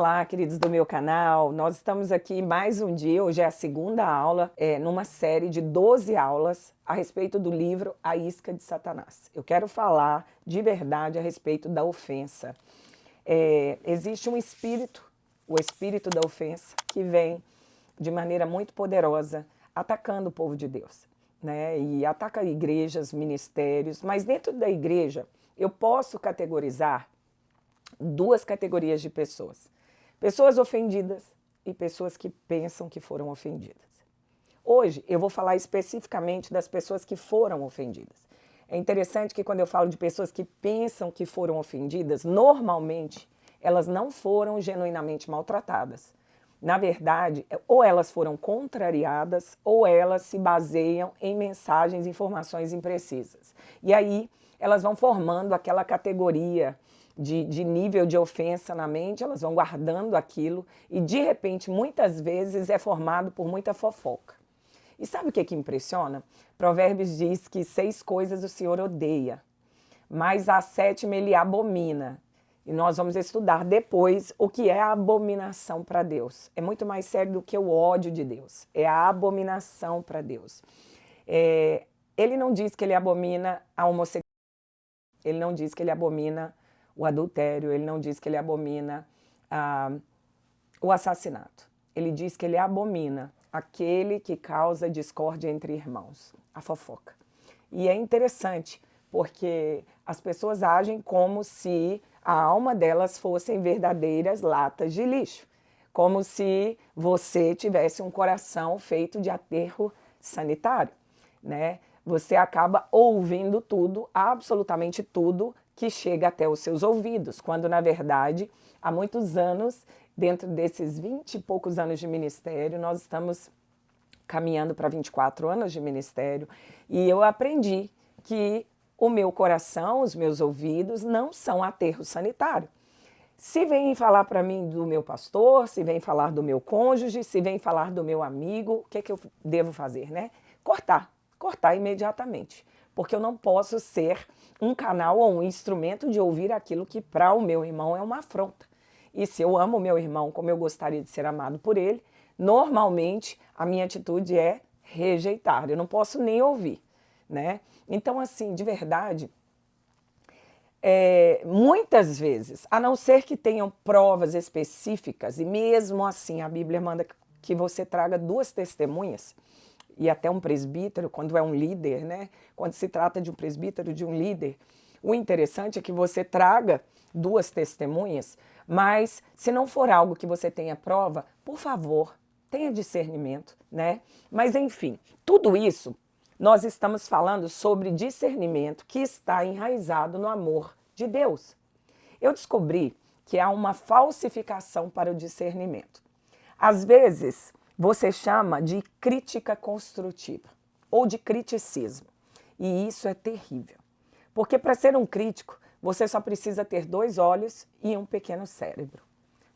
Olá, queridos do meu canal. Nós estamos aqui mais um dia, hoje é a segunda aula, numa série de 12 aulas a respeito do livro A Isca de Satanás. Eu quero falar de verdade a respeito da ofensa. Existe um espírito, o espírito da ofensa, que vem de maneira muito poderosa atacando o povo de Deus, né? E ataca igrejas, ministérios, mas dentro da igreja eu posso categorizar duas categorias de pessoas. Pessoas ofendidas e pessoas que pensam que foram ofendidas. Hoje eu vou falar especificamente das pessoas que foram ofendidas. É interessante que quando eu falo de pessoas que pensam que foram ofendidas, normalmente elas não foram genuinamente maltratadas. Na verdade, ou elas foram contrariadas ou elas se baseiam em mensagens, informações imprecisas. E aí elas vão formando aquela categoria de nível de ofensa na mente, elas vão guardando aquilo e de repente, muitas vezes, é formado por muita fofoca. E sabe o que impressiona? Provérbios diz que 6 coisas o Senhor odeia, mas a 7ª ele abomina. E nós vamos estudar depois o que é a abominação para Deus. É muito mais sério do que o ódio de Deus. É a abominação para Deus. Ele não diz que ele abomina a homossexualidade. Ele não diz que ele abomina o adultério. Ele não diz que ele abomina o assassinato. Ele diz que ele abomina aquele que causa discórdia entre irmãos, a fofoca. E é interessante, porque as pessoas agem como se a alma delas fossem verdadeiras latas de lixo, como se você tivesse um coração feito de aterro sanitário, né? Você acaba ouvindo tudo, absolutamente tudo, que chega até os seus ouvidos, quando na verdade, há muitos anos, dentro desses 20 e poucos anos de ministério, nós estamos caminhando para 24 anos de ministério, e eu aprendi que o meu coração, os meus ouvidos não são aterro sanitário. Se vem falar para mim do meu pastor, se vem falar do meu cônjuge, se vem falar do meu amigo, o que é que eu devo fazer, né? Cortar imediatamente, porque eu não posso ser um canal ou um instrumento de ouvir aquilo que para o meu irmão é uma afronta. E se eu amo o meu irmão como eu gostaria de ser amado por ele, normalmente a minha atitude é rejeitar, eu não posso nem ouvir, né? Então, assim, de verdade, muitas vezes, a não ser que tenham provas específicas, e mesmo assim a Bíblia manda que você traga 2 testemunhas, e até um presbítero, quando é um líder, né? Quando se trata de um presbítero, de um líder, o interessante é que você traga 2 testemunhas, mas se não for algo que você tenha prova, por favor, tenha discernimento, né? Mas enfim, tudo isso nós estamos falando sobre discernimento que está enraizado no amor de Deus. Eu descobri que há uma falsificação para o discernimento. Às vezes, você chama de crítica construtiva ou de criticismo. E isso é terrível. Porque para ser um crítico, você só precisa ter 2 olhos e um pequeno cérebro.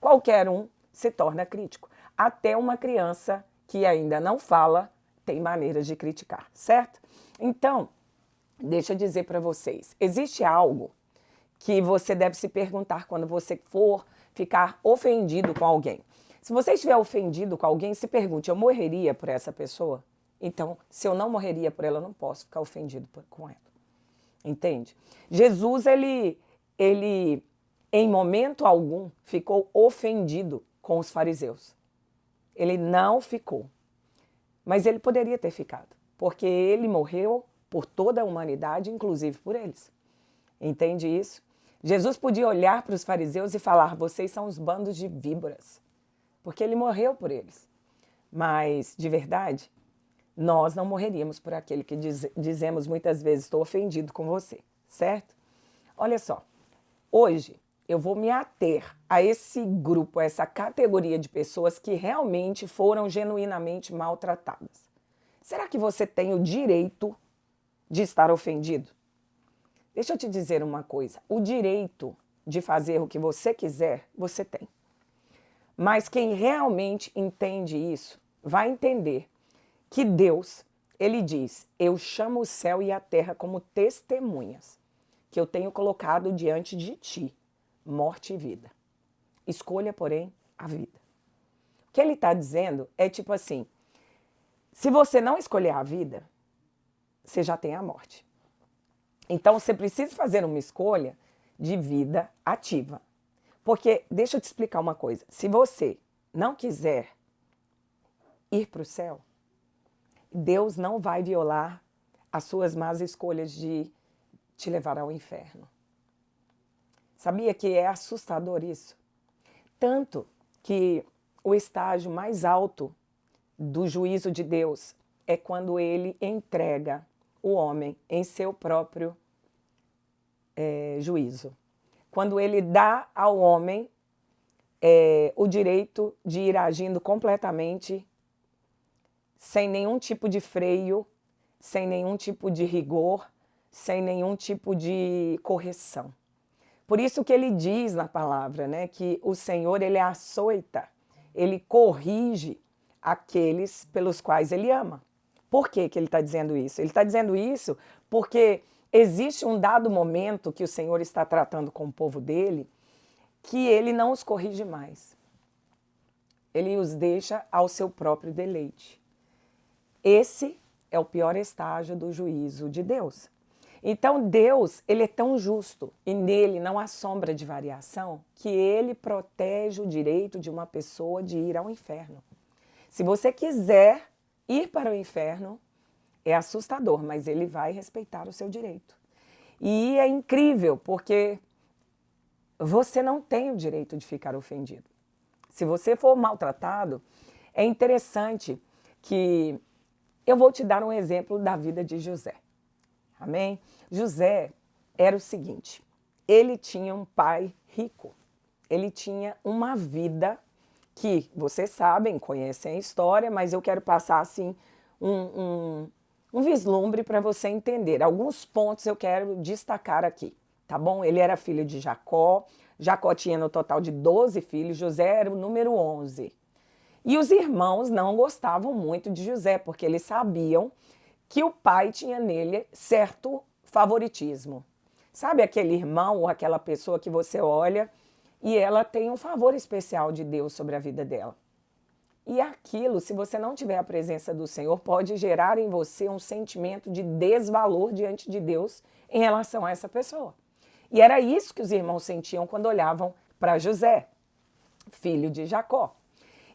Qualquer um se torna crítico. Até uma criança que ainda não fala tem maneiras de criticar, certo? Então, deixa eu dizer para vocês, existe algo que você deve se perguntar quando você for ficar ofendido com alguém. Se você estiver ofendido com alguém, se pergunte, eu morreria por essa pessoa? Então, se eu não morreria por ela, eu não posso ficar ofendido com ela. Entende? Jesus, ele em momento algum, ficou ofendido com os fariseus. Ele não ficou. Mas ele poderia ter ficado, porque ele morreu por toda a humanidade, inclusive por eles. Entende isso? Jesus podia olhar para os fariseus e falar, vocês são os bandos de víboras, porque ele morreu por eles. Mas, de verdade, nós não morreríamos por aquele que dizemos muitas vezes, estou ofendido com você, certo? Olha só, hoje eu vou me ater a esse grupo, a essa categoria de pessoas que realmente foram genuinamente maltratadas. Será que você tem o direito de estar ofendido? Deixa eu te dizer uma coisa, o direito de fazer o que você quiser, você tem. Mas quem realmente entende isso, vai entender que Deus, ele diz, eu chamo o céu e a terra como testemunhas, que eu tenho colocado diante de ti, morte e vida. escolha, porém, a vida. O que ele está dizendo é tipo assim, se você não escolher a vida, você já tem a morte. Então, você precisa fazer uma escolha de vida ativa. Porque, deixa eu te explicar uma coisa, se você não quiser ir para o céu, Deus não vai violar as suas más escolhas de te levar ao inferno. Sabia que é assustador isso? Tanto que o estágio mais alto do juízo de Deus é quando ele entrega o homem em seu próprio juízo. Quando ele dá ao homem o direito de ir agindo completamente sem nenhum tipo de freio, sem nenhum tipo de rigor, sem nenhum tipo de correção. Por isso que ele diz na palavra, né, que o Senhor, ele açoita, ele corrige aqueles pelos quais ele ama. Por que que ele está dizendo isso? Ele está dizendo isso porque existe um dado momento que o Senhor está tratando com o povo dele, que ele não os corrige mais. Ele os deixa ao seu próprio deleite. Esse é o pior estágio do juízo de Deus. Então Deus, ele é tão justo e nele não há sombra de variação que ele protege o direito de uma pessoa de ir ao inferno. Se você quiser ir para o inferno, é assustador, mas ele vai respeitar o seu direito. E é incrível, porque você não tem o direito de ficar ofendido. Se você for maltratado, é interessante que eu vou te dar um exemplo da vida de José. Amém? José era o seguinte, ele tinha um pai rico, ele tinha uma vida que, vocês sabem, conhecem a história, mas eu quero passar assim um vislumbre para você entender. Alguns pontos eu quero destacar aqui, tá bom? Ele era filho de Jacó, Jacó tinha no total de 12 filhos, José era o número 11. E os irmãos não gostavam muito de José, porque eles sabiam que o pai tinha nele certo favoritismo. Sabe aquele irmão ou aquela pessoa que você olha e ela tem um favor especial de Deus sobre a vida dela? E aquilo, se você não tiver a presença do Senhor, pode gerar em você um sentimento de desvalor diante de Deus em relação a essa pessoa. E era isso que os irmãos sentiam quando olhavam para José, filho de Jacó.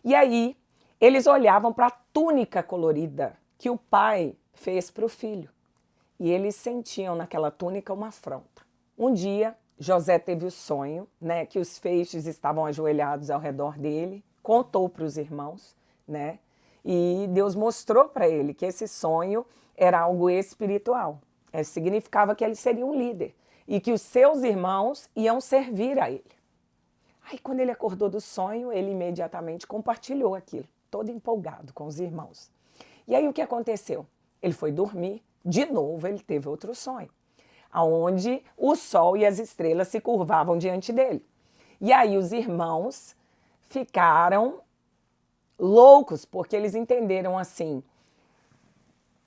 E aí, eles olhavam para a túnica colorida que o pai fez para o filho. E eles sentiam naquela túnica uma afronta. Um dia, José teve o sonho, né, que os feixes estavam ajoelhados ao redor dele, contou para os irmãos, né, e Deus mostrou para ele que esse sonho era algo espiritual. Significava que ele seria um líder e que os seus irmãos iam servir a ele. Aí, quando ele acordou do sonho, ele imediatamente compartilhou aquilo, todo empolgado com os irmãos. E aí, o que aconteceu? Ele foi dormir, de novo ele teve outro sonho, onde o sol e as estrelas se curvavam diante dele. E aí os irmãos ficaram loucos, porque eles entenderam assim,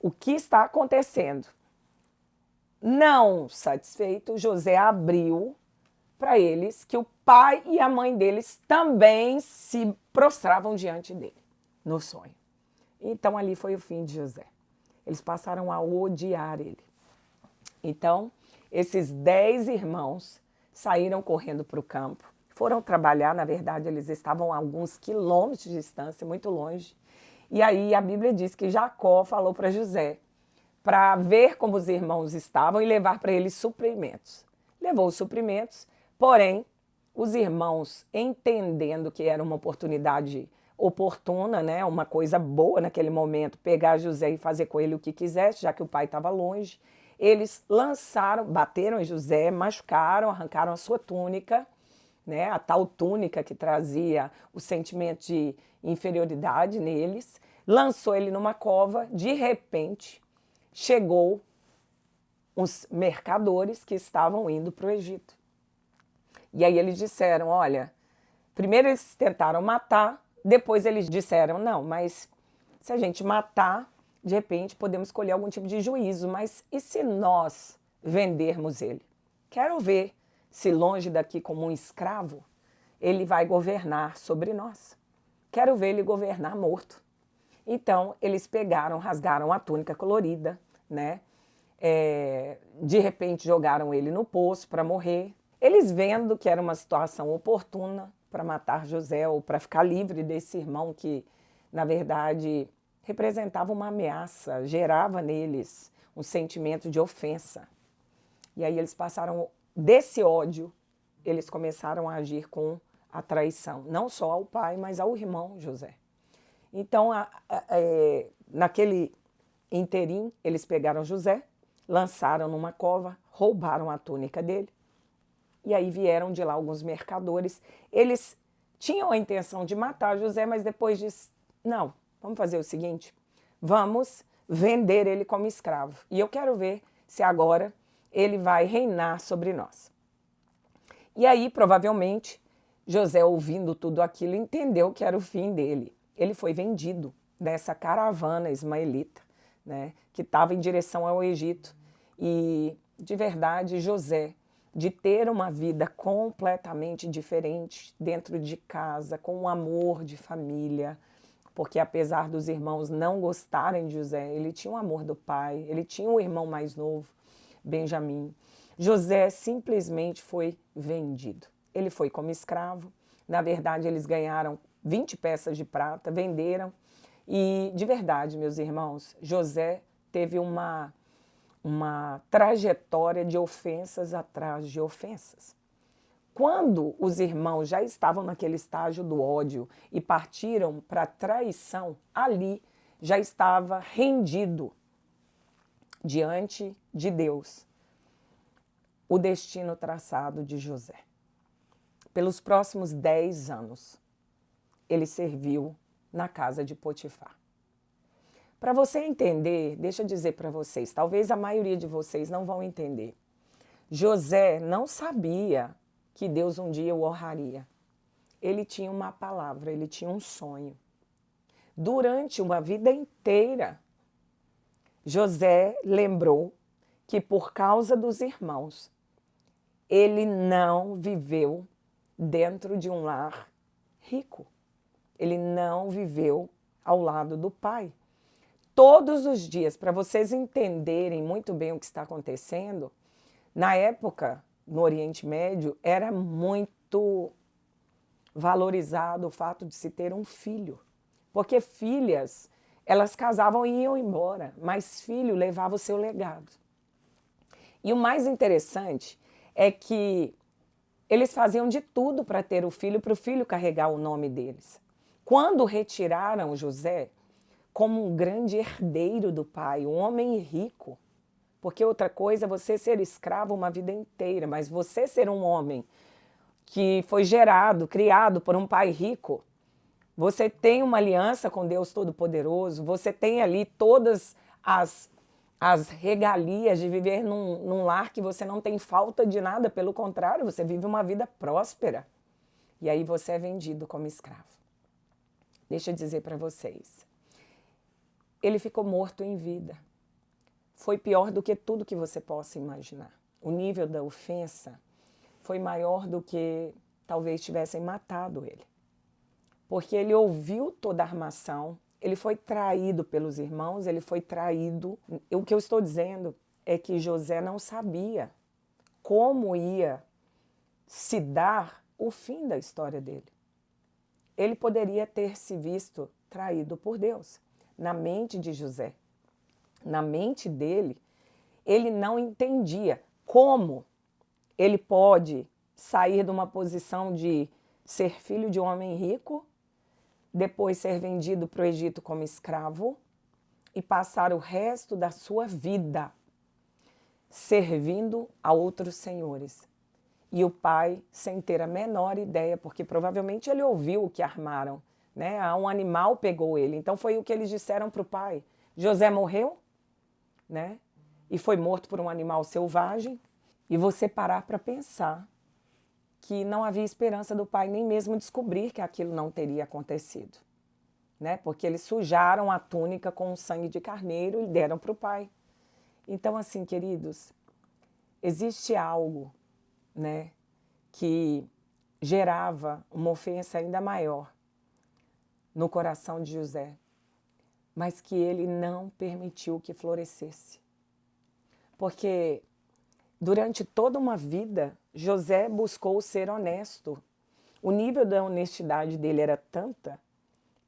o que está acontecendo? Não satisfeito, José abriu para eles que o pai e a mãe deles também se prostravam diante dele, no sonho. Então ali foi o fim de José. Eles passaram a odiar ele. Então, esses 10 irmãos saíram correndo para o campo, foram trabalhar, na verdade eles estavam a alguns quilômetros de distância, muito longe. E aí a Bíblia diz que Jacó falou para José, para ver como os irmãos estavam e levar para eles suprimentos. Levou os suprimentos, porém, os irmãos, entendendo que era uma oportunidade oportuna, né, uma coisa boa naquele momento, pegar José e fazer com ele o que quisesse, já que o pai estava longe, eles bateram em José, machucaram, arrancaram a sua túnica, né, a tal túnica que trazia o sentimento de inferioridade neles, lançou ele numa cova. De repente, chegou os mercadores que estavam indo para o Egito. E aí eles disseram, olha, primeiro eles tentaram matar, depois eles disseram, não, mas se a gente matar, de repente podemos escolher algum tipo de juízo, mas e se nós vendermos ele? Quero ver se longe daqui como um escravo, ele vai governar sobre nós. Quero ver ele governar morto. Então, eles pegaram, rasgaram a túnica colorida, né? De repente jogaram ele no poço para morrer. Eles vendo que era uma situação oportuna para matar José ou para ficar livre desse irmão que, na verdade, representava uma ameaça, gerava neles um sentimento de ofensa. E aí eles passaram desse ódio, eles começaram a agir com a traição, não só ao pai, mas ao irmão José. Então, naquele interim, eles pegaram José, lançaram numa cova, roubaram a túnica dele, e aí vieram de lá alguns mercadores. Eles tinham a intenção de matar José, mas depois disse, não, vamos fazer o seguinte, vamos vender ele como escravo. E eu quero ver se agora ele vai reinar sobre nós. E aí, provavelmente, José, ouvindo tudo aquilo, entendeu que era o fim dele. Ele foi vendido nessa caravana ismaelita, né, que estava em direção ao Egito. E, de verdade, José, de ter uma vida completamente diferente dentro de casa, com um amor de família, porque apesar dos irmãos não gostarem de José, ele tinha o amor do pai, ele tinha um irmão mais novo, Benjamim. José simplesmente foi vendido. Ele foi como escravo. Na verdade, eles ganharam 20 peças de prata, venderam. E, de verdade, meus irmãos, José teve uma trajetória de ofensas atrás de ofensas. Quando os irmãos já estavam naquele estágio do ódio e partiram para a traição, ali já estava rendido diante de Deus o destino traçado de José. Pelos próximos 10 anos, ele serviu na casa de Potifar. Para você entender, deixa eu dizer para vocês, talvez a maioria de vocês não vão entender. José não sabia que Deus um dia o honraria. Ele tinha uma palavra, ele tinha um sonho. Durante uma vida inteira, José lembrou que por causa dos irmãos, ele não viveu dentro de um lar rico. Ele não viveu ao lado do pai. Todos os dias, para vocês entenderem muito bem o que está acontecendo, na época, no Oriente Médio, era muito valorizado o fato de se ter um filho. Porque filhas, elas casavam e iam embora, mas filho levava o seu legado. E o mais interessante é que eles faziam de tudo para ter o filho, para o filho carregar o nome deles. Quando retiraram José como um grande herdeiro do pai, um homem rico, porque outra coisa é você ser escravo uma vida inteira, mas você ser um homem que foi gerado, criado por um pai rico, você tem uma aliança com Deus Todo-Poderoso, você tem ali todas as regalias de viver num lar que você não tem falta de nada, pelo contrário, você vive uma vida próspera. E aí você é vendido como escravo. Deixa eu dizer para vocês, ele ficou morto em vida. Foi pior do que tudo que você possa imaginar. O nível da ofensa foi maior do que talvez tivessem matado ele. Porque ele ouviu toda a armação, ele foi traído pelos irmãos, ele foi traído. O que eu estou dizendo é que José não sabia como ia se dar o fim da história dele. Ele poderia ter se visto traído por Deus. Na mente de José, na mente dele, ele não entendia como ele pode sair de uma posição de ser filho de um homem rico, depois ser vendido para o Egito como escravo e passar o resto da sua vida servindo a outros senhores. E o pai, sem ter a menor ideia, porque provavelmente ele ouviu o que armaram, né? Um animal pegou ele. Então foi o que eles disseram para o pai. José morreu, né? E foi morto por um animal selvagem. E você parar para pensar que não havia esperança do pai nem mesmo descobrir que aquilo não teria acontecido, né? Porque eles sujaram a túnica com o sangue de carneiro e deram para o pai. Então, assim, queridos, existe algo, né, que gerava uma ofensa ainda maior no coração de José, mas que ele não permitiu que florescesse. Porque durante toda uma vida, José buscou ser honesto. O nível da honestidade dele era tanta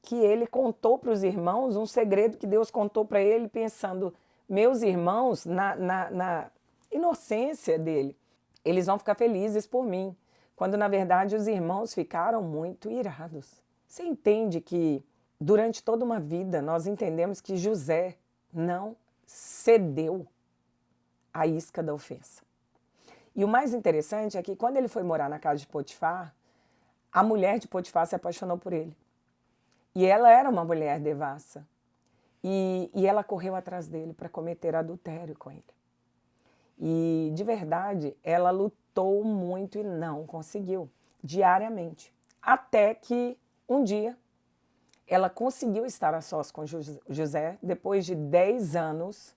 que ele contou para os irmãos um segredo que Deus contou para ele, pensando, meus irmãos, na inocência dele, eles vão ficar felizes por mim. Quando, na verdade, os irmãos ficaram muito irados. Você entende que, durante toda uma vida, nós entendemos que José não cedeu à isca da ofensa. E o mais interessante é que, quando ele foi morar na casa de Potifar, a mulher de Potifar se apaixonou por ele. E ela era uma mulher devassa. E ela correu atrás dele para cometer adultério com ele. E, de verdade, ela lutou muito e não conseguiu, diariamente. Até que, um dia, ela conseguiu estar a sós com José, depois de 10 anos,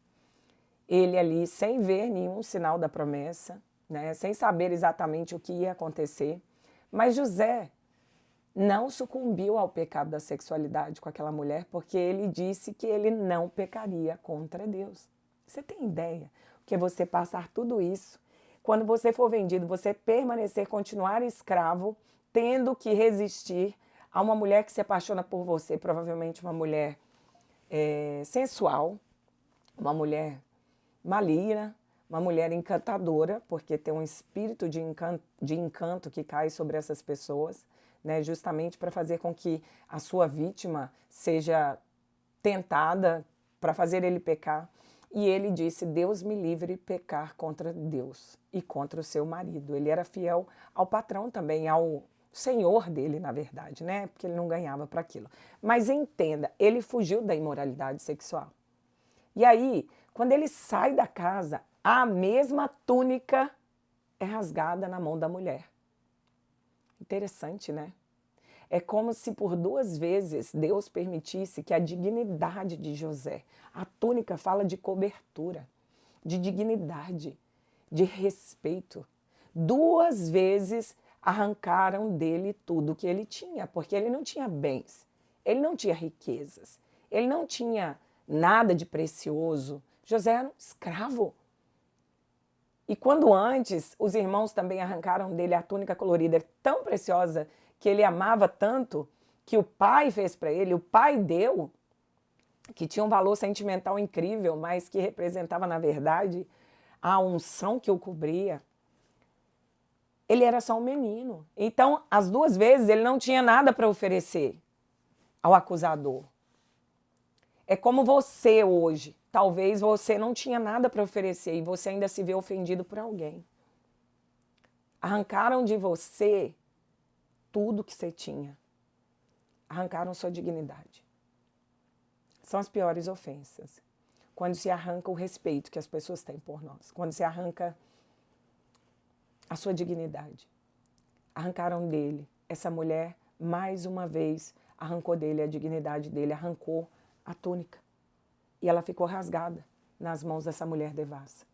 ele ali, sem ver nenhum sinal da promessa, né, sem saber exatamente o que ia acontecer. Mas José não sucumbiu ao pecado da sexualidade com aquela mulher, porque ele disse que ele não pecaria contra Deus. Você tem ideia? Porque você passar tudo isso, quando você for vendido, você permanecer, continuar escravo, tendo que resistir a uma mulher que se apaixona por você, provavelmente uma mulher sensual, uma mulher maligna, uma mulher encantadora, porque tem um espírito de encanto que cai sobre essas pessoas, né, justamente para fazer com que a sua vítima seja tentada, para fazer ele pecar. E ele disse, Deus me livre pecar contra Deus e contra o seu marido. Ele era fiel ao patrão também, ao senhor dele, na verdade, né? Porque ele não ganhava para aquilo. Mas entenda, ele fugiu da imoralidade sexual. E aí, quando ele sai da casa, a mesma túnica é rasgada na mão da mulher. Interessante, né? É como se por 2 vezes Deus permitisse que a dignidade de José, a túnica fala de cobertura, de dignidade, de respeito. 2 vezes arrancaram dele tudo que ele tinha, porque ele não tinha bens, ele não tinha riquezas, ele não tinha nada de precioso. José era um escravo. E quando antes os irmãos também arrancaram dele a túnica colorida tão preciosa que ele amava tanto, que o pai fez para ele, o pai deu, que tinha um valor sentimental incrível, mas que representava, na verdade, a unção que o cobria. Ele era só um menino. Então, as 2 vezes, ele não tinha nada para oferecer ao acusador. É como você hoje. Talvez você não tinha nada para oferecer e você ainda se vê ofendido por alguém. Arrancaram de você tudo que você tinha. Arrancaram sua dignidade. São as piores ofensas. Quando se arranca o respeito que as pessoas têm por nós. Quando se arranca a sua dignidade. Arrancaram dele. Essa mulher, mais uma vez, arrancou dele a dignidade dele, arrancou a túnica. E ela ficou rasgada nas mãos dessa mulher devassa.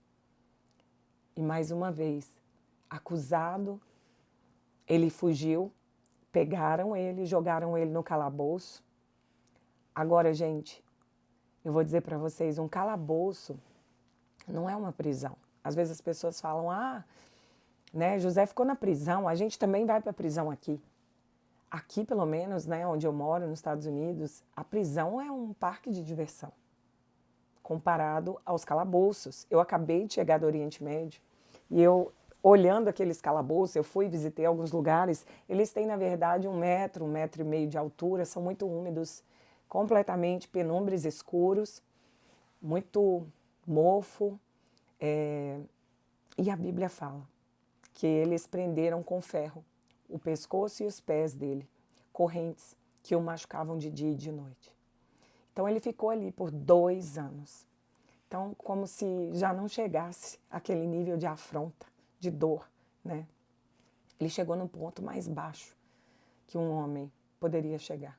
E mais uma vez, acusado, ele fugiu, pegaram ele, jogaram ele no calabouço. Agora, gente, eu vou dizer para vocês, um calabouço não é uma prisão. Às vezes as pessoas falam, né, José ficou na prisão, a gente também vai para a prisão aqui. Aqui, pelo menos, né, onde eu moro, nos Estados Unidos, a prisão é um parque de diversão, comparado aos calabouços. Eu acabei de chegar do Oriente Médio e eu, olhando aqueles calabouços, eu fui, visitei alguns lugares, eles têm, na verdade, 1 metro, 1,5 metro de altura, são muito úmidos, completamente penumbres escuros, muito mofo, e a Bíblia fala que eles prenderam com ferro o pescoço e os pés dele, correntes que o machucavam de dia e de noite. Então ele ficou ali por 2 anos. Então, como se já não chegasse aquele nível de afronta, de dor, né? Ele chegou no ponto mais baixo que um homem poderia chegar.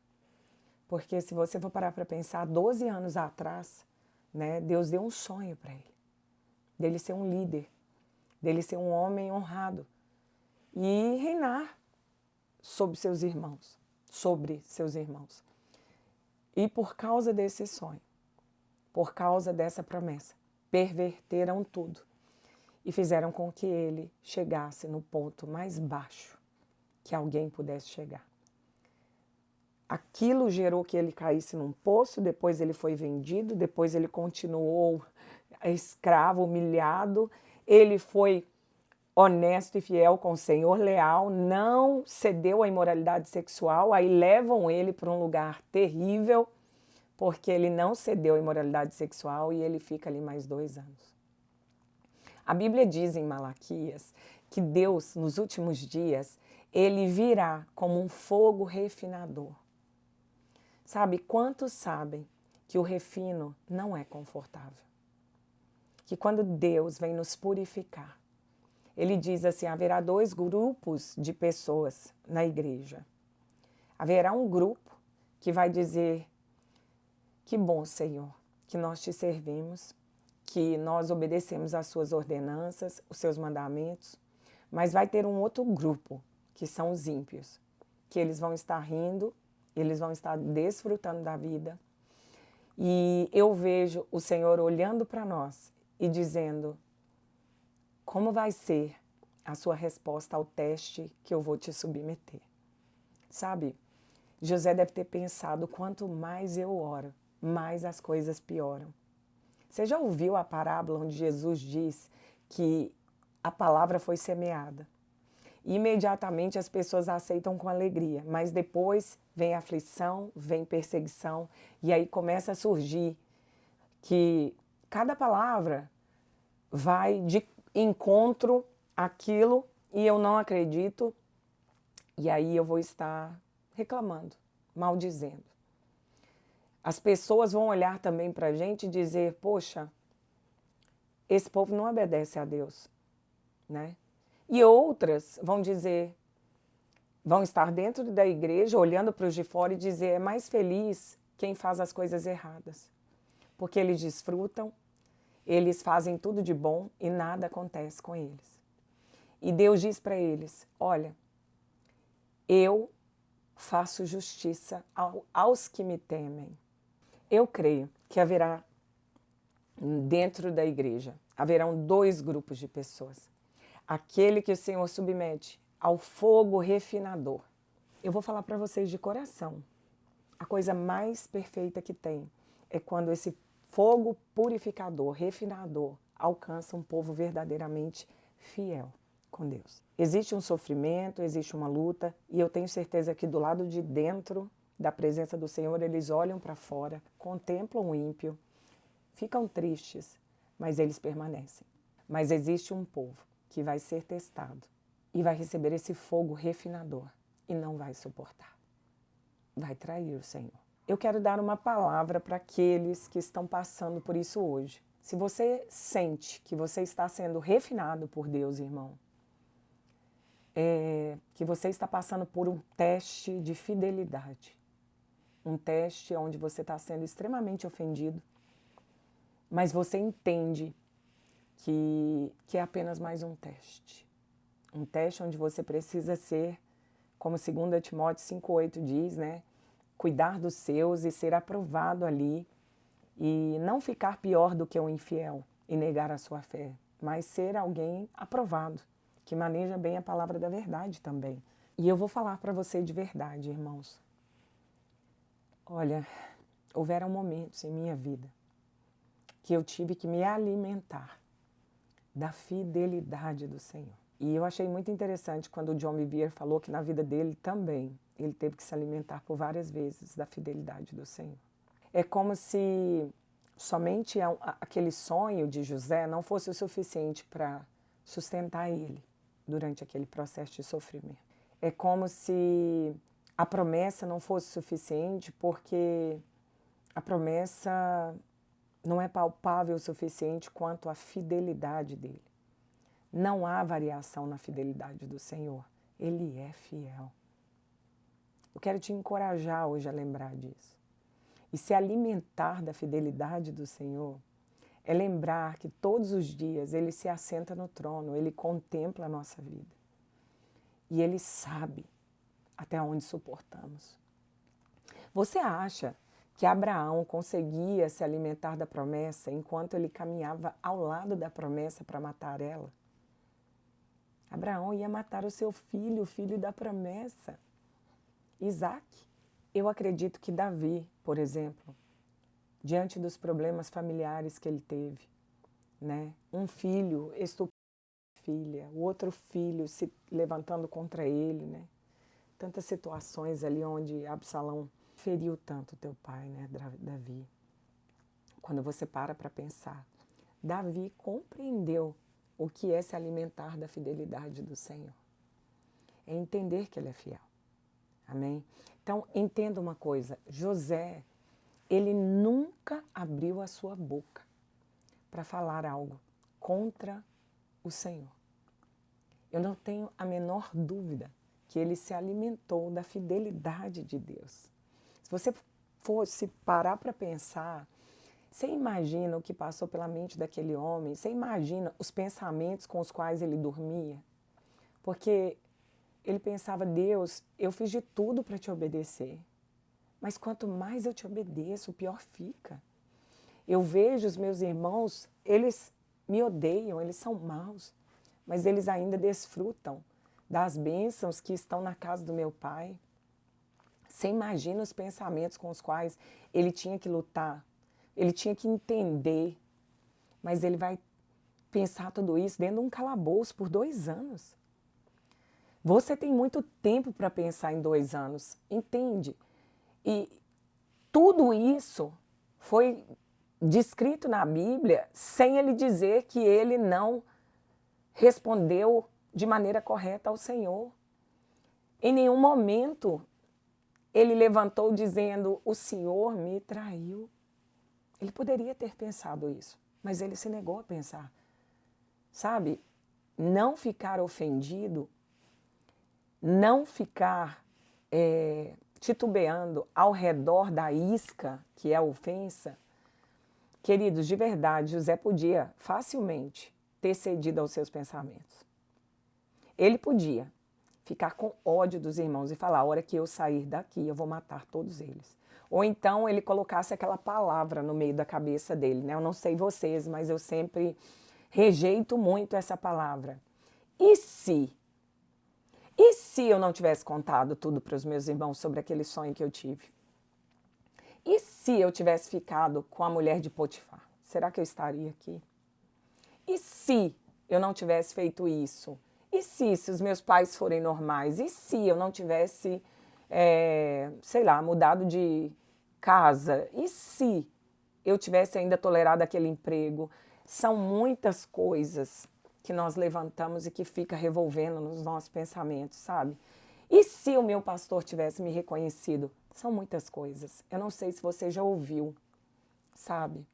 Porque se você for parar para pensar, 12 anos atrás, né, Deus deu um sonho para ele. Dele ser um líder, dele ser um homem honrado e reinar sobre seus irmãos, E por causa desse sonho, por causa dessa promessa, perverteram tudo e fizeram com que ele chegasse no ponto mais baixo que alguém pudesse chegar. Aquilo gerou que ele caísse num poço, depois ele foi vendido, depois ele continuou escravo, humilhado, ele foi honesto e fiel com o Senhor, leal, não cedeu à imoralidade sexual, aí levam ele para um lugar terrível, porque ele não cedeu à imoralidade sexual e ele fica ali mais 2 anos. A Bíblia diz em Malaquias que Deus, nos últimos dias, ele virá como um fogo refinador. Sabe, quantos sabem que o refino não é confortável? Que quando Deus vem nos purificar, ele diz assim, haverá 2 grupos de pessoas na igreja. Haverá um grupo que vai dizer, que bom, Senhor, que nós te servimos, que nós obedecemos às suas ordenanças, os seus mandamentos, mas vai ter um outro grupo, que são os ímpios, que eles vão estar rindo, eles vão estar desfrutando da vida. E eu vejo o Senhor olhando para nós e dizendo, como vai ser a sua resposta ao teste que eu vou te submeter? Sabe, José deve ter pensado, quanto mais eu oro, mais as coisas pioram. Você já ouviu a parábola onde Jesus diz que a palavra foi semeada? Imediatamente as pessoas aceitam com alegria, mas depois vem aflição, vem perseguição, e aí começa a surgir que cada palavra vai de encontro àquilo e eu não acredito, e aí eu vou estar reclamando, maldizendo. As pessoas vão olhar também para a gente e dizer, poxa, esse povo não obedece a Deus, né? E outras vão dizer, vão estar dentro da igreja, olhando para os de fora e dizer, é mais feliz quem faz as coisas erradas. Porque eles desfrutam, eles fazem tudo de bom e nada acontece com eles. E Deus diz para eles, olha, eu faço justiça aos que me temem. Eu creio que haverá, dentro da igreja, haverão 2 grupos de pessoas. Aquele que o Senhor submete ao fogo refinador. Eu vou falar para vocês de coração. A coisa mais perfeita que tem é quando esse fogo purificador, refinador, alcança um povo verdadeiramente fiel com Deus. Existe um sofrimento, existe uma luta, e eu tenho certeza que do lado de dentro da presença do Senhor, eles olham para fora, contemplam o ímpio, ficam tristes, mas eles permanecem. Mas existe um povo que vai ser testado e vai receber esse fogo refinador e não vai suportar. Vai trair o Senhor. Eu quero dar uma palavra para aqueles que estão passando por isso hoje. Se você sente que você está sendo refinado por Deus, irmão, que você está passando por um teste de fidelidade, um teste onde você está sendo extremamente ofendido, mas você entende que é apenas mais um teste. Um teste onde você precisa ser, como 2 Timóteo 5,8 diz, né? Cuidar dos seus e ser aprovado ali e não ficar pior do que um infiel e negar a sua fé, mas ser alguém aprovado, que maneja bem a palavra da verdade também. E eu vou falar para você de verdade, irmãos. Olha, houveram momentos em minha vida que eu tive que me alimentar da fidelidade do Senhor. E eu achei muito interessante quando o John Bevere falou que na vida dele também ele teve que se alimentar por várias vezes da fidelidade do Senhor. É como se somente aquele sonho de José não fosse o suficiente para sustentar ele durante aquele processo de sofrimento. É como se a promessa não fosse suficiente porque a promessa não é palpável o suficiente quanto a fidelidade dele. Não há variação na fidelidade do Senhor. Ele é fiel. Eu quero te encorajar hoje a lembrar disso. E se alimentar da fidelidade do Senhor é lembrar que todos os dias Ele se assenta no trono, Ele contempla a nossa vida. E Ele sabe até onde suportamos. Você acha que Abraão conseguia se alimentar da promessa enquanto ele caminhava ao lado da promessa para matar ela? Abraão ia matar o seu filho, o filho da promessa, Isaque. Eu acredito que Davi, por exemplo, diante dos problemas familiares que ele teve, né? Um filho estuprando a filha, o outro filho se levantando contra ele, né? Tantas situações ali onde Absalão feriu tanto teu pai, né, Davi. Quando você para pensar, Davi compreendeu o que é se alimentar da fidelidade do Senhor. É entender que Ele é fiel. Amém? Então, entenda uma coisa, José, ele nunca abriu a sua boca para falar algo contra o Senhor. Eu não tenho a menor dúvida que ele se alimentou da fidelidade de Deus. Se você fosse parar para pensar, você imagina o que passou pela mente daquele homem? Você imagina os pensamentos com os quais ele dormia? Porque ele pensava, Deus, eu fiz de tudo para te obedecer, mas quanto mais eu te obedeço, pior fica. Eu vejo os meus irmãos, eles me odeiam, eles são maus, mas eles ainda desfrutam das bênçãos que estão na casa do meu pai. Você imagina os pensamentos com os quais ele tinha que lutar, ele tinha que entender, mas ele vai pensar tudo isso dentro de um calabouço por 2 anos. Você tem muito tempo para pensar em 2 anos, entende? E tudo isso foi descrito na Bíblia sem ele dizer que ele não respondeu de maneira correta ao Senhor. Em nenhum momento ele levantou dizendo, o Senhor me traiu. Ele poderia ter pensado isso, mas ele se negou a pensar. Sabe, não ficar ofendido, não ficar titubeando ao redor da isca, que é a ofensa. Queridos, de verdade, José podia facilmente ter cedido aos seus pensamentos. Ele podia ficar com ódio dos irmãos e falar, a hora que eu sair daqui, eu vou matar todos eles. Ou então ele colocasse aquela palavra no meio da cabeça dele, né? Eu não sei vocês, mas eu sempre rejeito muito essa palavra. E se? E se eu não tivesse contado tudo para os meus irmãos sobre aquele sonho que eu tive? E se eu tivesse ficado com a mulher de Potifar? Será que eu estaria aqui? E se eu não tivesse feito isso? E se os meus pais forem normais? E se eu não tivesse, sei lá, mudado de casa? E se eu tivesse ainda tolerado aquele emprego? São muitas coisas que nós levantamos e que fica revolvendo nos nossos pensamentos, sabe? E se o meu pastor tivesse me reconhecido? São muitas coisas. Eu não sei se você já ouviu, sabe?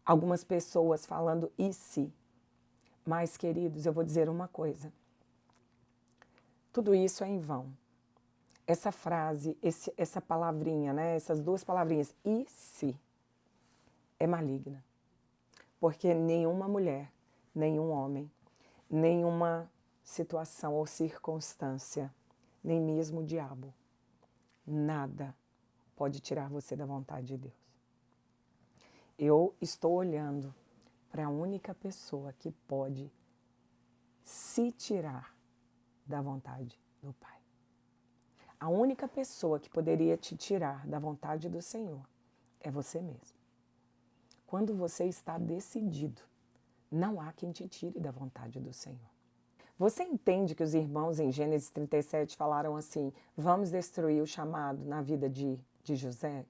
Algumas pessoas falando e se. Mas, queridos, eu vou dizer uma coisa. Tudo isso é em vão. Essa frase, essa palavrinha, né? Essas 2 palavrinhas, e se, é maligna. Porque nenhuma mulher, nenhum homem, nenhuma situação ou circunstância, nem mesmo o diabo, nada pode tirar você da vontade de Deus. Eu estou olhando para a única pessoa que pode se tirar da vontade do Pai. A única pessoa que poderia te tirar da vontade do Senhor é você mesmo. Quando você está decidido, não há quem te tire da vontade do Senhor. Você entende que os irmãos em Gênesis 37 falaram assim, vamos destruir o chamado na vida de José?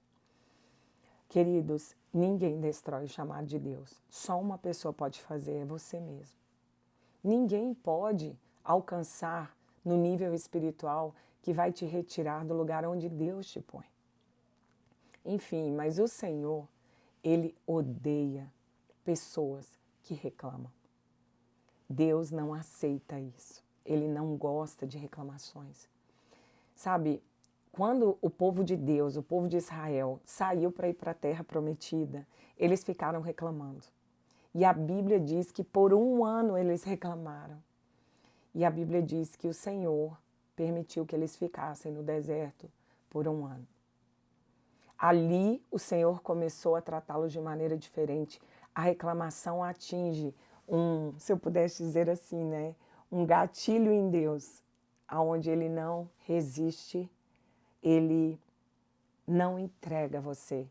Queridos, ninguém destrói o chamado de Deus. Só uma pessoa pode fazer, é você mesmo. Ninguém pode alcançar no nível espiritual que vai te retirar do lugar onde Deus te põe. Enfim, mas o Senhor, Ele odeia pessoas que reclamam. Deus não aceita isso. Ele não gosta de reclamações. Sabe, quando o povo de Deus, o povo de Israel, saiu para ir para a terra prometida, eles ficaram reclamando. E a Bíblia diz que por 1 ano eles reclamaram. E a Bíblia diz que o Senhor permitiu que eles ficassem no deserto por 1 ano. Ali o Senhor começou a tratá-los de maneira diferente. A reclamação atinge se eu pudesse dizer assim, né, um gatilho em Deus, aonde Ele não resiste, Ele não entrega a você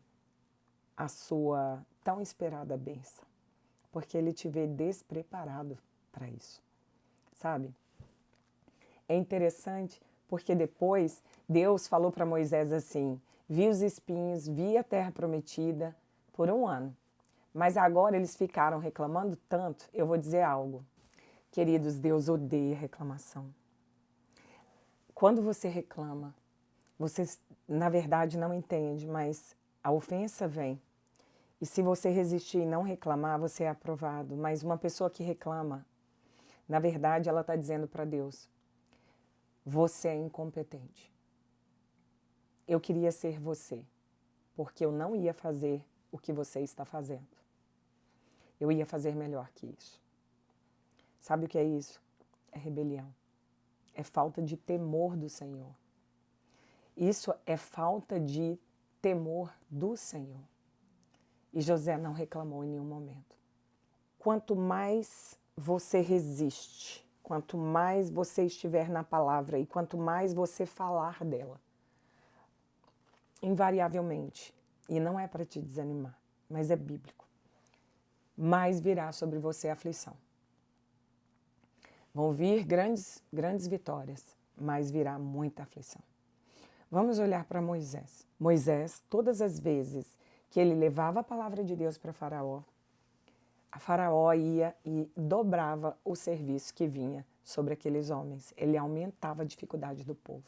a sua tão esperada bênção, porque Ele te vê despreparado para isso, sabe? É interessante porque depois Deus falou para Moisés assim: vi os espinhos, vi a terra prometida por 1 ano. Mas agora eles ficaram reclamando tanto. Eu vou dizer algo. Queridos, Deus odeia reclamação. Quando você reclama, você na verdade não entende, mas a ofensa vem. E se você resistir e não reclamar, você é aprovado. Mas uma pessoa que reclama, na verdade ela está dizendo para Deus: você é incompetente. Eu queria ser você, porque eu não ia fazer o que você está fazendo. Eu ia fazer melhor que isso. Sabe o que é isso? É rebelião. É falta de temor do Senhor. Isso é falta de temor do Senhor. E José não reclamou em nenhum momento. Quanto mais você resiste, quanto mais você estiver na palavra e quanto mais você falar dela, invariavelmente, e não é para te desanimar, mas é bíblico, mais virá sobre você a aflição. Vão vir grandes vitórias, mas virá muita aflição. Vamos olhar para Moisés. Moisés, todas as vezes que ele levava a palavra de Deus para Faraó, a Faraó ia e dobrava o serviço que vinha sobre aqueles homens. Ele aumentava a dificuldade do povo.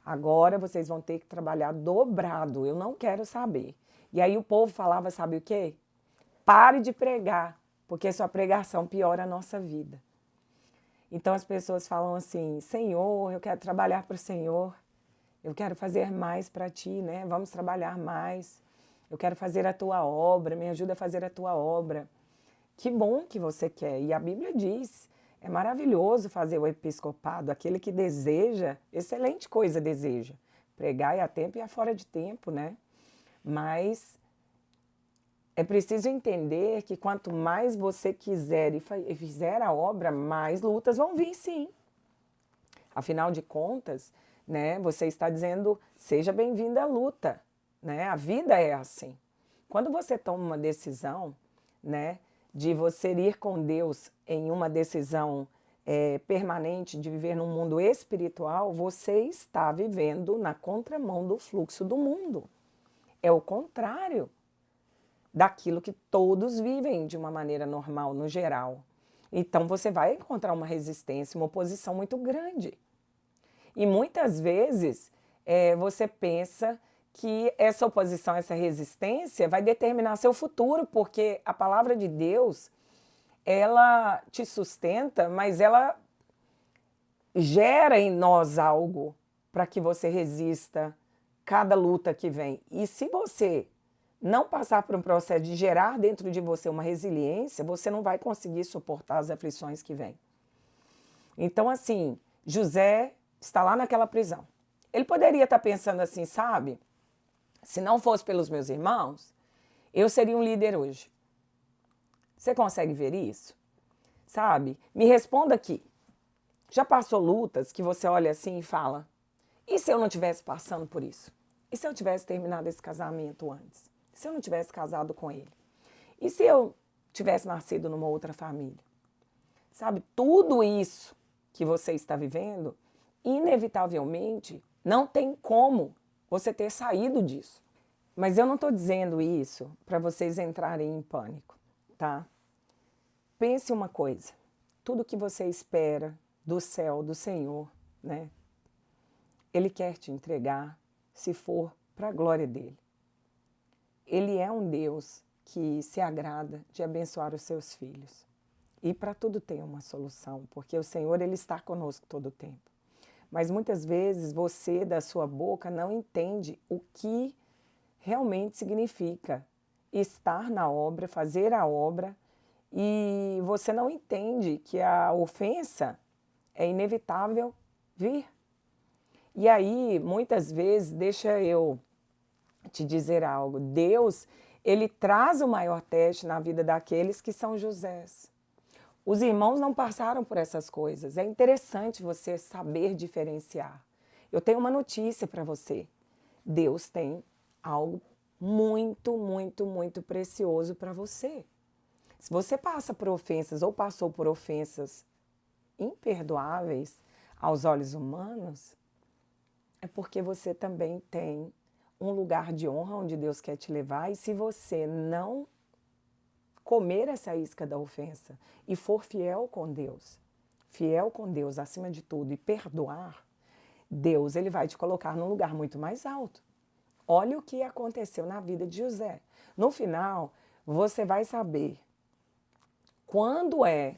Agora vocês vão ter que trabalhar dobrado, eu não quero saber. E aí o povo falava, sabe o quê? Pare de pregar, porque sua pregação piora a nossa vida. Então as pessoas falam assim: Senhor, eu quero trabalhar para o Senhor, eu quero fazer mais para Ti, né? Vamos trabalhar mais, eu quero fazer a Tua obra, me ajuda a fazer a Tua obra. Que bom que você quer, e a Bíblia diz, é maravilhoso fazer o episcopado, aquele que deseja, excelente coisa deseja, pregar a tempo e a fora de tempo, né? Mas é preciso entender que quanto mais você quiser e fizer a obra, mais lutas vão vir, sim. Afinal de contas, né, você está dizendo, seja bem-vinda à luta, né? A vida é assim. Quando você toma uma decisão, né, de você ir com Deus em uma decisão permanente de viver num mundo espiritual, você está vivendo na contramão do fluxo do mundo. É o contrário daquilo que todos vivem de uma maneira normal, no geral. Então você vai encontrar uma resistência, uma oposição muito grande. E muitas vezes você pensa que essa oposição, essa resistência vai determinar seu futuro, porque a palavra de Deus, ela te sustenta, mas ela gera em nós algo para que você resista cada luta que vem. E se você não passar por um processo de gerar dentro de você uma resiliência, você não vai conseguir suportar as aflições que vêm. Então, assim, José está lá naquela prisão. Ele poderia estar pensando assim, sabe? Se não fosse pelos meus irmãos, eu seria um líder hoje. Você consegue ver isso? Sabe? Me responda aqui. Já passou lutas que você olha assim e fala: e se eu não estivesse passando por isso? E se eu tivesse terminado esse casamento antes? Se eu não tivesse casado com ele? E se eu tivesse nascido numa outra família? Sabe? Tudo isso que você está vivendo, inevitavelmente, não tem como você ter saído disso. Mas eu não estou dizendo isso para vocês entrarem em pânico, tá? Pense uma coisa, tudo que você espera do céu, do Senhor, né? Ele quer te entregar se for para a glória dele. Ele é um Deus que se agrada de abençoar os seus filhos. E para tudo tem uma solução, porque o Senhor, ele está conosco todo o tempo. Mas muitas vezes você, da sua boca, não entende o que realmente significa estar na obra, fazer a obra, e você não entende que a ofensa é inevitável vir, E aí, muitas vezes, deixa eu te dizer algo, Deus, ele traz o maior teste na vida daqueles que são Josés. Os irmãos não passaram por essas coisas. É interessante você saber diferenciar. Eu tenho uma notícia para você. Deus tem algo muito, muito, muito precioso para você. Se você passa por ofensas ou passou por ofensas imperdoáveis aos olhos humanos, é porque você também tem um lugar de honra onde Deus quer te levar, e se você não comer essa isca da ofensa e for fiel com Deus acima de tudo, e perdoar, Deus ele vai te colocar num lugar muito mais alto. Olha o que aconteceu na vida de José. No final, você vai saber quando é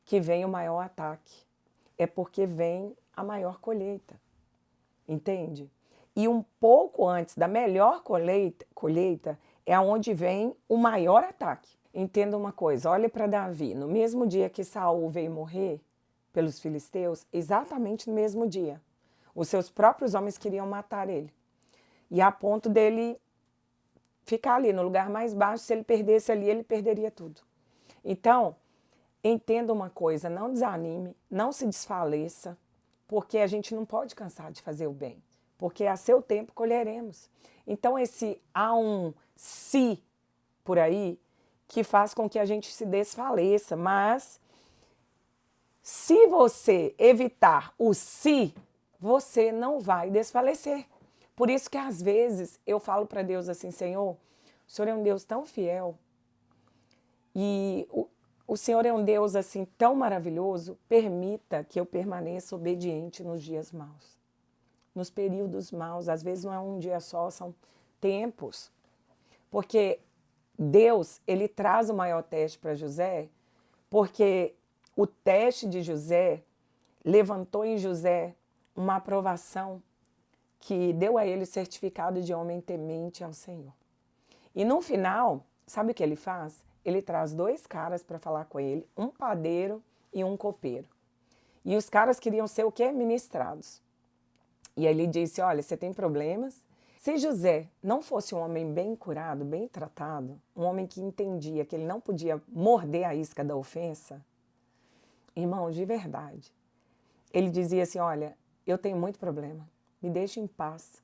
que vem o maior ataque. É porque vem a maior colheita. Entende? E um pouco antes da melhor colheita é onde vem o maior ataque. Entenda uma coisa, olhe para Davi, no mesmo dia que Saul veio morrer pelos filisteus, exatamente no mesmo dia, os seus próprios homens queriam matar ele. E a ponto dele ficar ali no lugar mais baixo, se ele perdesse ali, ele perderia tudo. Então, entenda uma coisa, não desanime, não se desfaleça, porque a gente não pode cansar de fazer o bem, porque a seu tempo colheremos. Então há um se por aí que faz com que a gente se desfaleça, mas se você evitar o se, você não vai desfalecer. Por isso que às vezes eu falo para Deus assim, Senhor, o Senhor é um Deus tão fiel e o Senhor é um Deus assim tão maravilhoso, permita que eu permaneça obediente nos dias maus, nos períodos maus. Às vezes não é um dia só, são tempos. Porque Deus, ele traz o maior teste para José, porque o teste de José levantou em José uma aprovação que deu a ele o certificado de homem temente ao Senhor. E no final, sabe o que ele faz? Ele traz 2 caras para falar com ele, um padeiro e um copeiro. E os caras queriam ser o quê? Ministrados. E aí ele disse, olha, você tem problemas? Se José não fosse um homem bem curado, bem tratado, um homem que entendia que ele não podia morder a isca da ofensa, irmão, de verdade, ele dizia assim, olha, eu tenho muito problema, me deixe em paz.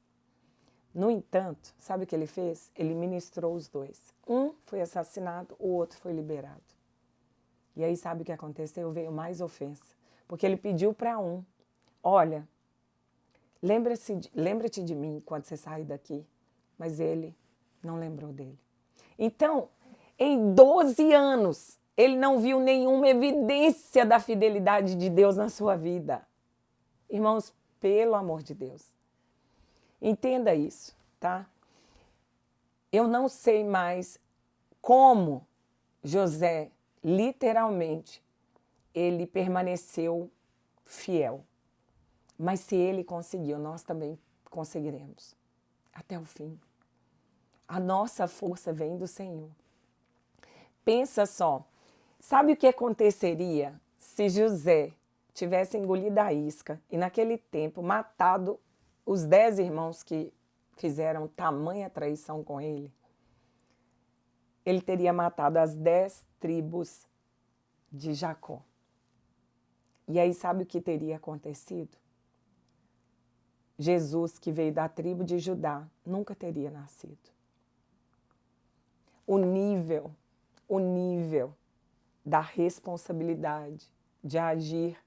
No entanto, sabe o que ele fez? Ele ministrou os 2. Um foi assassinado, o outro foi liberado. E aí sabe o que aconteceu? Veio mais ofensa. Porque ele pediu para um, olha, lembra-te de mim quando você sair daqui. Mas ele não lembrou dele. Então, em 12 anos, ele não viu nenhuma evidência da fidelidade de Deus na sua vida. Irmãos, pelo amor de Deus, entenda isso, tá? Eu não sei mais como José, literalmente, ele permaneceu fiel. Mas se ele conseguiu, nós também conseguiremos. Até o fim. A nossa força vem do Senhor. Pensa só, sabe o que aconteceria se José tivesse engolido a isca e naquele tempo matado os 10 irmãos que fizeram tamanha traição com ele? Ele teria matado as 10 tribos de Jacó. E aí sabe o que teria acontecido? Jesus, que veio da tribo de Judá, nunca teria nascido. O nível da responsabilidade de agir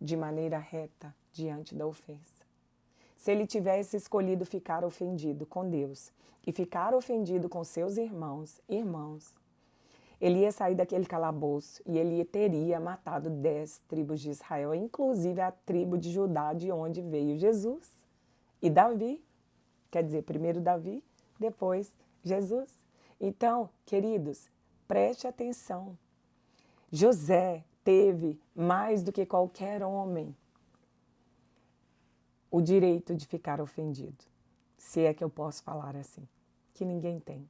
de maneira reta diante da ofensa. Se ele tivesse escolhido ficar ofendido com Deus e ficar ofendido com seus irmãos, ele ia sair daquele calabouço e ele teria matado 10 tribos de Israel, inclusive a tribo de Judá, de onde veio Jesus e Davi. Quer dizer, primeiro Davi, depois Jesus. Então, queridos, preste atenção. José teve, mais do que qualquer homem, o direito de ficar ofendido. Se é que eu posso falar assim, que ninguém tem.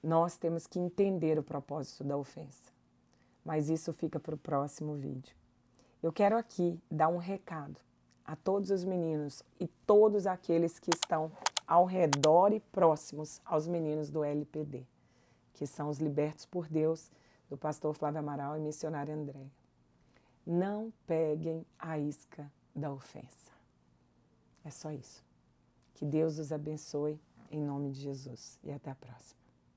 Nós temos que entender o propósito da ofensa. Mas isso fica para o próximo vídeo. Eu quero aqui dar um recado a todos os meninos e todos aqueles que estão ao redor e próximos aos meninos do LPD, que são os Libertos por Deus, do pastor Flávio Amaral e missionária Andréia. Não peguem a isca da ofensa. É só isso. Que Deus os abençoe em nome de Jesus e até a próxima.